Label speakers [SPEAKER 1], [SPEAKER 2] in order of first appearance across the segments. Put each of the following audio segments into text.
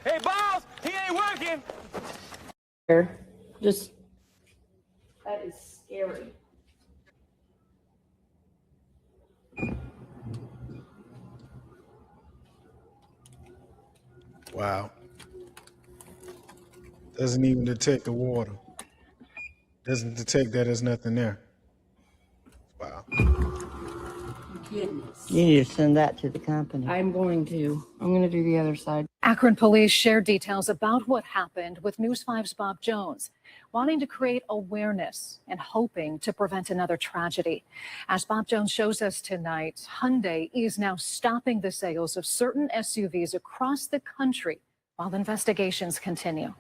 [SPEAKER 1] Hey, boss, he ain't working.
[SPEAKER 2] Just, that is scary.
[SPEAKER 3] Wow. Doesn't even detect the water. Doesn't detect that there's nothing there. Wow.
[SPEAKER 2] Goodness.
[SPEAKER 4] You need to send that to the company.
[SPEAKER 2] I'm going to do the other side.
[SPEAKER 5] Akron police shared details about what happened with News 5's Bob Jones, wanting to create awareness and hoping to prevent another tragedy. As Bob Jones shows us tonight, Hyundai is now stopping the sales of certain SUVs across the country while investigations continue.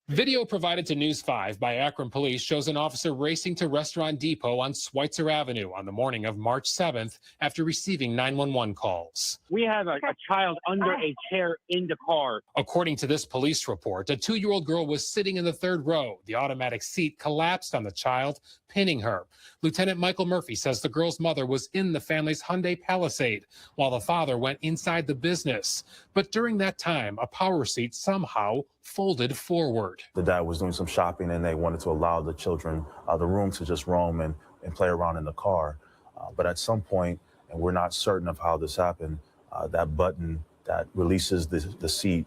[SPEAKER 6] Video provided to News 5 by Akron Police shows an officer racing to Restaurant Depot on Schweitzer Avenue on the morning of March 7th after receiving 911 calls.
[SPEAKER 7] We have a child under a chair in the car.
[SPEAKER 6] According to this police report, a 2-year-old girl was sitting in the third row. The automatic seat collapsed on the child, pinning her. Lieutenant Michael Murphy says the girl's mother was in the family's Hyundai Palisade while the father went inside the business. But during that time, a power seat somehow folded forward.
[SPEAKER 8] The dad was doing some shopping and they wanted to allow the children the room to just roam and play around in the car. But at some point, and we're not certain of how this happened, that button that releases the seat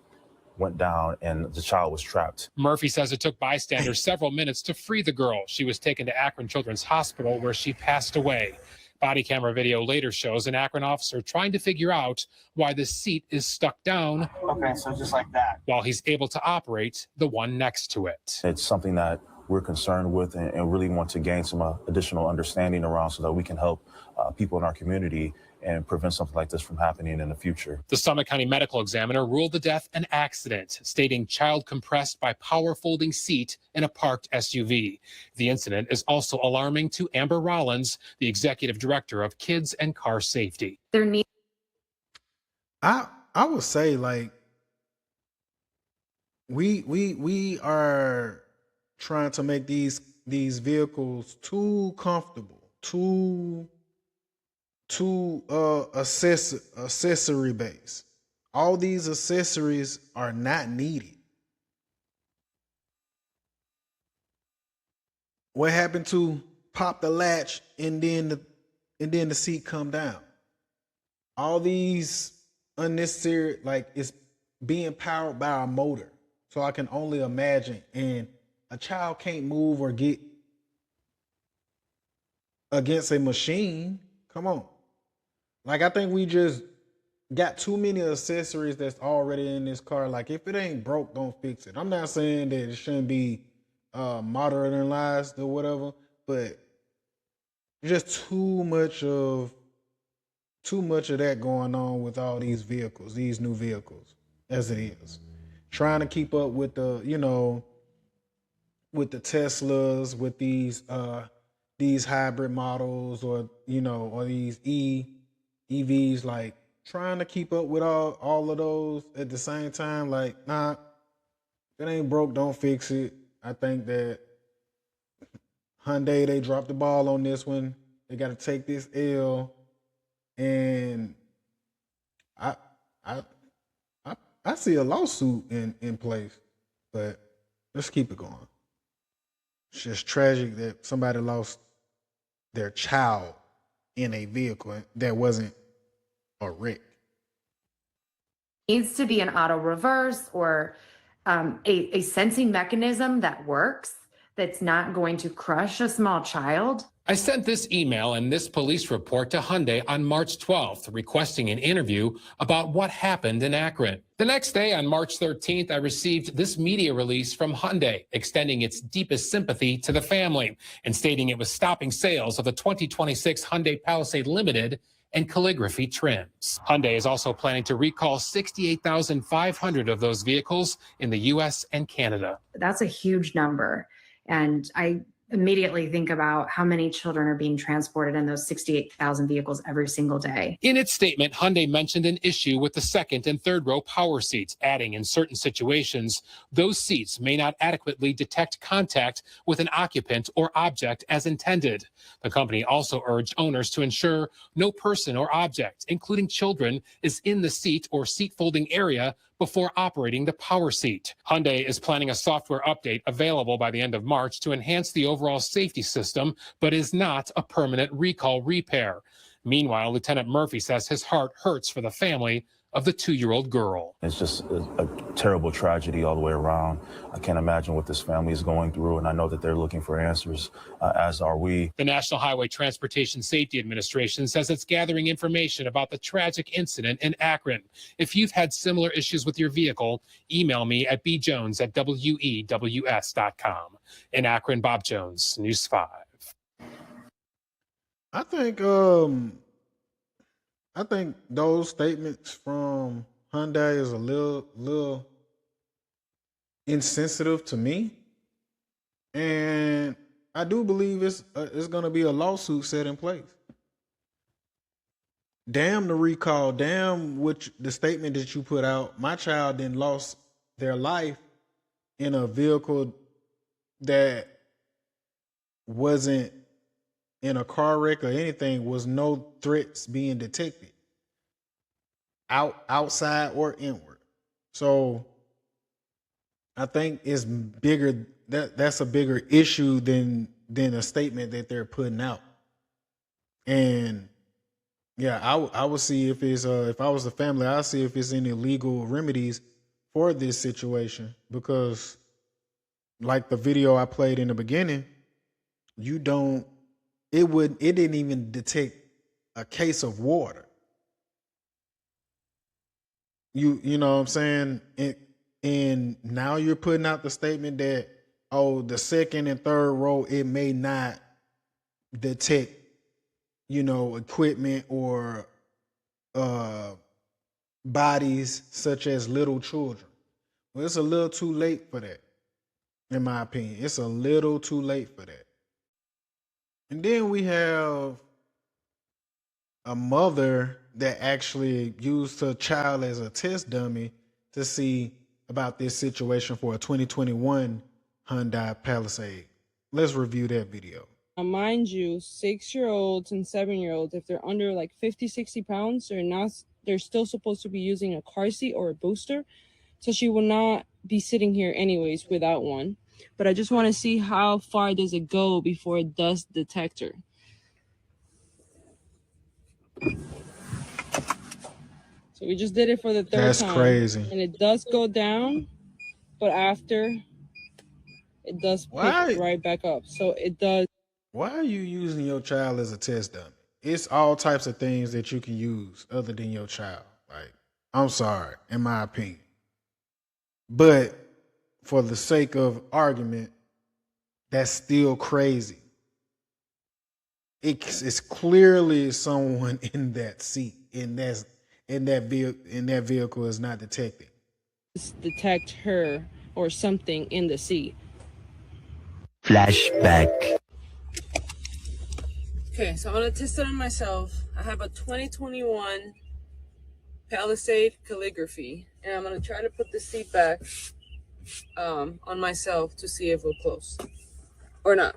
[SPEAKER 8] went down and the child was trapped.
[SPEAKER 6] Murphy says it took bystanders several minutes to free the girl. She was taken to Akron Children's Hospital where she passed away. Body camera video later shows an Akron officer trying to figure out why the seat is stuck down.
[SPEAKER 7] Okay, so just like that.
[SPEAKER 6] While he's able to operate the one next to it.
[SPEAKER 8] It's something that we're concerned with and really want to gain some additional understanding around so that we can help people in our community and prevent something like this from happening in the future.
[SPEAKER 6] The Summit County Medical Examiner ruled the death an accident, stating child compressed by power folding seat in a parked SUV. The incident is also alarming to Amber Rollins, the executive director of Kids and Car Safety.
[SPEAKER 3] I would say, like, we are trying to make these vehicles too comfortable, too accessory based. All these accessories are not needed. What happened to pop the latch and then the seat come down? All these unnecessary, like, it's being powered by a motor. So I can only imagine, and a child can't move or get against a machine. Come on. Like, I think we just got too many accessories that's already in this car. Like, if it ain't broke, don't fix it. I'm not saying that it shouldn't be modernized or whatever, but just too much of that going on with all these vehicles, these new vehicles, as it is. Trying to keep up with the, with the Teslas, with these hybrid models, or these EVs, like trying to keep up with all of those at the same time. Like, nah, if it ain't broke, don't fix it. I think that Hyundai, they dropped the ball on this one. They got to take this L, and I see a lawsuit in place, but let's keep it going. It's just tragic that somebody lost their child in a vehicle that wasn't a wreck.
[SPEAKER 9] Needs to be an auto reverse or a sensing mechanism that works, that's not going to crush a small child.
[SPEAKER 6] I sent this email and this police report to Hyundai on March 12th, requesting an interview about what happened in Akron. The next day, on March 13th, I received this media release from Hyundai, extending its deepest sympathy to the family and stating it was stopping sales of the 2026 Hyundai Palisade Limited and Calligraphy trims. Hyundai is also planning to recall 68,500 of those vehicles in the U.S. and Canada.
[SPEAKER 9] That's a huge number. And I immediately think about how many children are being transported in those 68,000 vehicles every single day.
[SPEAKER 6] In its statement, Hyundai mentioned an issue with the second and third row power seats, adding in certain situations, those seats may not adequately detect contact with an occupant or object as intended. The company also urged owners to ensure no person or object, including children, is in the seat or seat folding area before operating the power seat. Hyundai is planning a software update available by the end of March to enhance the overall safety system, but is not a permanent recall repair. Meanwhile, Lieutenant Murphy says his heart hurts for the family of the 2-year-old girl.
[SPEAKER 8] It's just a terrible tragedy all the way around. I can't imagine what this family is going through, and I know that they're looking for answers, as are we.
[SPEAKER 6] The National Highway Transportation Safety Administration says it's gathering information about the tragic incident in Akron. If you've had similar issues with your vehicle, email me at bjones@wews.com. In Akron, Bob Jones, News 5.
[SPEAKER 3] I think those statements from Hyundai is a little insensitive to me, and I do believe it's going to be a lawsuit set in place. Damn the recall, damn the statement that you put out. My child then lost their life in a vehicle that wasn't in a car wreck or anything, was no threats being detected outside or inward. So I think it's bigger, that's a bigger issue than a statement that they're putting out. And yeah, I would see if it's if I was the family, I'd see if it's any legal remedies for this situation, because like the video I played in the beginning, it didn't even detect a case of water. You know what I'm saying? And now you're putting out the statement that, oh, the second and third row, it may not detect, equipment or bodies such as little children. Well, it's a little too late for that, in my opinion. It's a little too late for that. And then we have a mother that actually used her child as a test dummy to see about this situation for a 2021 Hyundai Palisade. Let's review that video.
[SPEAKER 10] Now, mind you, 6-year-olds and 7-year-olds, if they're under like 50, 60 pounds, they're still supposed to be using a car seat or a booster. So she will not be sitting here anyways without one. But I just want to see how far does it go before it does detect her. So we just did it for the third time.
[SPEAKER 3] That's crazy.
[SPEAKER 10] And it does go down, but after it does pick right back up. So it does.
[SPEAKER 3] Why are you using your child as a test dummy? It's all types of things that you can use other than your child. Like, I'm sorry, in my opinion. But for the sake of argument, that's still crazy. It's clearly someone in that seat, and that vehicle is not detecting.
[SPEAKER 10] Detect her or something in the seat.
[SPEAKER 11] Flashback.
[SPEAKER 10] Okay, so I'm gonna test it on myself. I have a 2021 Palisade Calligraphy, and I'm gonna try to put the seat back on myself to see if it'll close or not.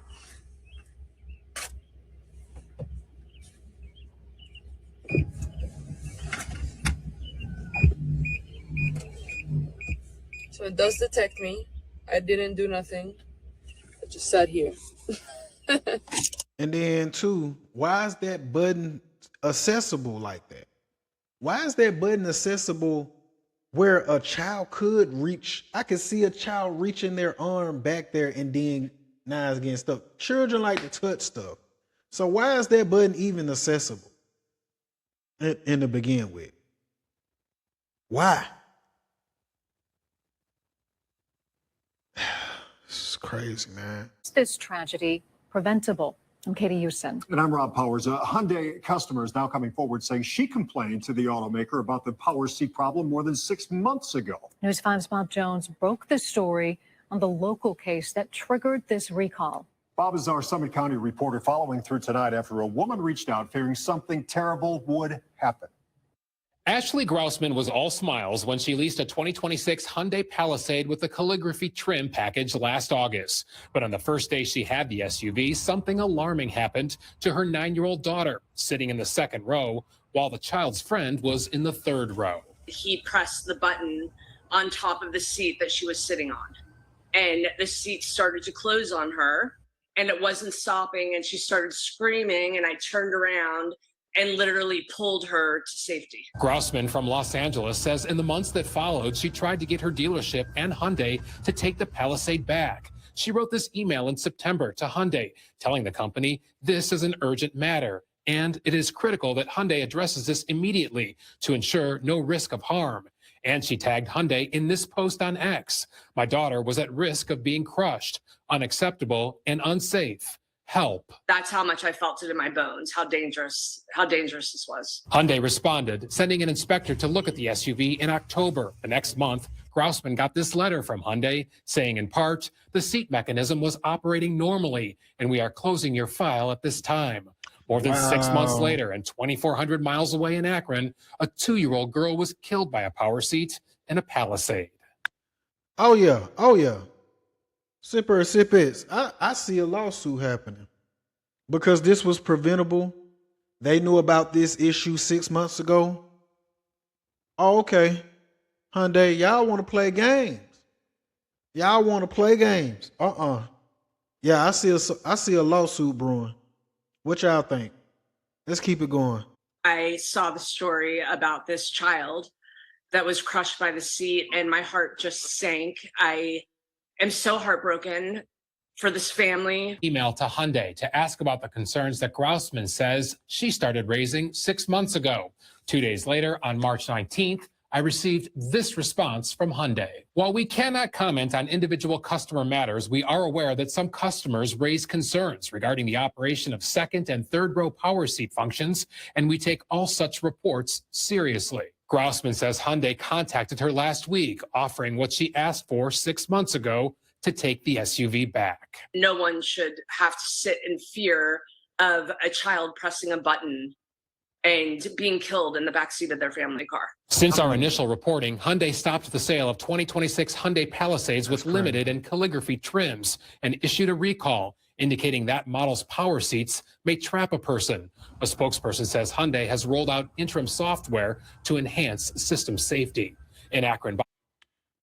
[SPEAKER 10] So it does detect me. I didn't do nothing. I just sat here.
[SPEAKER 3] And then too, why is that button accessible like that? Why is that button accessible where a child could reach? I could see a child reaching their arm back there and then now it's getting stuck. Children like to touch stuff. So why is that button even accessible in to begin with? Why? This is crazy, man.
[SPEAKER 5] Is this tragedy preventable? I'm Katie Houston.
[SPEAKER 12] And I'm Rob Powers. A Hyundai customer is now coming forward saying she complained to the automaker about the power seat problem more than 6 months ago.
[SPEAKER 5] News 5's Bob Jones broke the story on the local case that triggered this recall.
[SPEAKER 12] Bob is our Summit County reporter following through tonight after a woman reached out fearing something terrible would happen.
[SPEAKER 6] Ashley Grousman was all smiles when she leased a 2026 Hyundai Palisade with the calligraphy trim package last August. But on the first day she had the SUV, something alarming happened to her 9-year-old daughter, sitting in the second row, while the child's friend was in the third row.
[SPEAKER 13] He pressed the button
[SPEAKER 2] on top of the seat that she was sitting on. And the seat started to close on her and it wasn't stopping. And she started screaming and I turned around and literally pulled her to safety.
[SPEAKER 6] Grossman from Los Angeles says in the months that followed, she tried to get her dealership and Hyundai to take the Palisade back. She wrote this email in September to Hyundai, telling the company this is an urgent matter, and it is critical that Hyundai addresses this immediately to ensure no risk of harm. And she tagged Hyundai in this post on X. My daughter was at risk of being crushed, unacceptable and unsafe. Help.
[SPEAKER 2] That's how much I felt it in my bones, how dangerous this was.
[SPEAKER 6] Hyundai responded, sending an inspector to look at the SUV in October. The next month, Grossman got this letter from Hyundai saying in part, the seat mechanism was operating normally and we are closing your file at this time. More than 6 months later and 2,400 miles away in Akron, a 2-year-old girl was killed by a power seat in a Palisade.
[SPEAKER 3] Oh yeah. Oh yeah. Sipper, sip it. I see a lawsuit happening because this was preventable. They knew about this issue 6 months ago. Oh, okay. Hyundai, y'all want to play games. Y'all want to play games. Yeah, I see a lawsuit brewing. What y'all think? Let's keep it going.
[SPEAKER 2] I saw the story about this child that was crushed by the seat and my heart just sank. I am so heartbroken for this family.
[SPEAKER 6] Email to Hyundai to ask about the concerns that Grossman says she started raising 6 months ago. 2 days later, on March 19th, I received this response from Hyundai. While we cannot comment on individual customer matters, we are aware that some customers raise concerns regarding the operation of second and third row power seat functions, and we take all such reports seriously. Grossman says Hyundai contacted her last week, offering what she asked for 6 months ago to take the SUV back.
[SPEAKER 2] No one should have to sit in fear of a child pressing a button and being killed in the backseat of their family car.
[SPEAKER 6] Since our initial reporting, Hyundai stopped the sale of 2026 Hyundai Palisades with limited and calligraphy trims and issued a recall, indicating that model's power seats may trap a person. A spokesperson says Hyundai has rolled out interim software to enhance system safety. In Akron.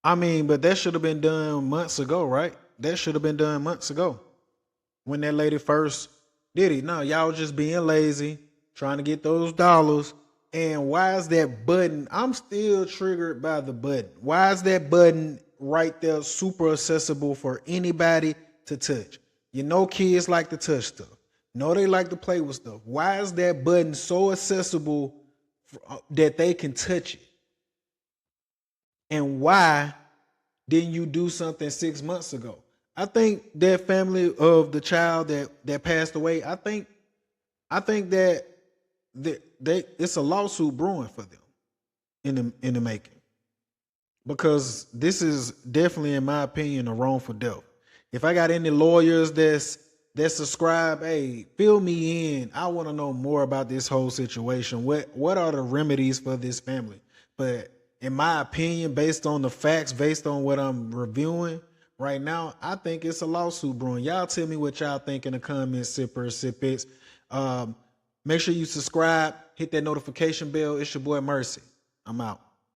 [SPEAKER 3] I mean, but that should have been done months ago, right? That should have been done months ago when that lady first did it. No, y'all just being lazy, trying to get those dollars. And why is that button? I'm still triggered by the button. Why is that button right there super accessible for anybody to touch? You know kids like to touch stuff. Know they like to play with stuff. Why is that button so accessible that they can touch it? And why didn't you do something 6 months ago? I think that family of the child that passed away, I think that it's a lawsuit brewing for them in the making, because this is definitely, in my opinion, a wrongful death. If I got any lawyers that subscribe, hey, fill me in. I want to know more about this whole situation. What are the remedies for this family? But in my opinion, based on the facts, based on what I'm reviewing right now, I think it's a lawsuit brewing. Y'all tell me what y'all think in the comments, sippers, sippets. Make sure you subscribe, hit that notification bell. It's your boy Mercy. I'm out.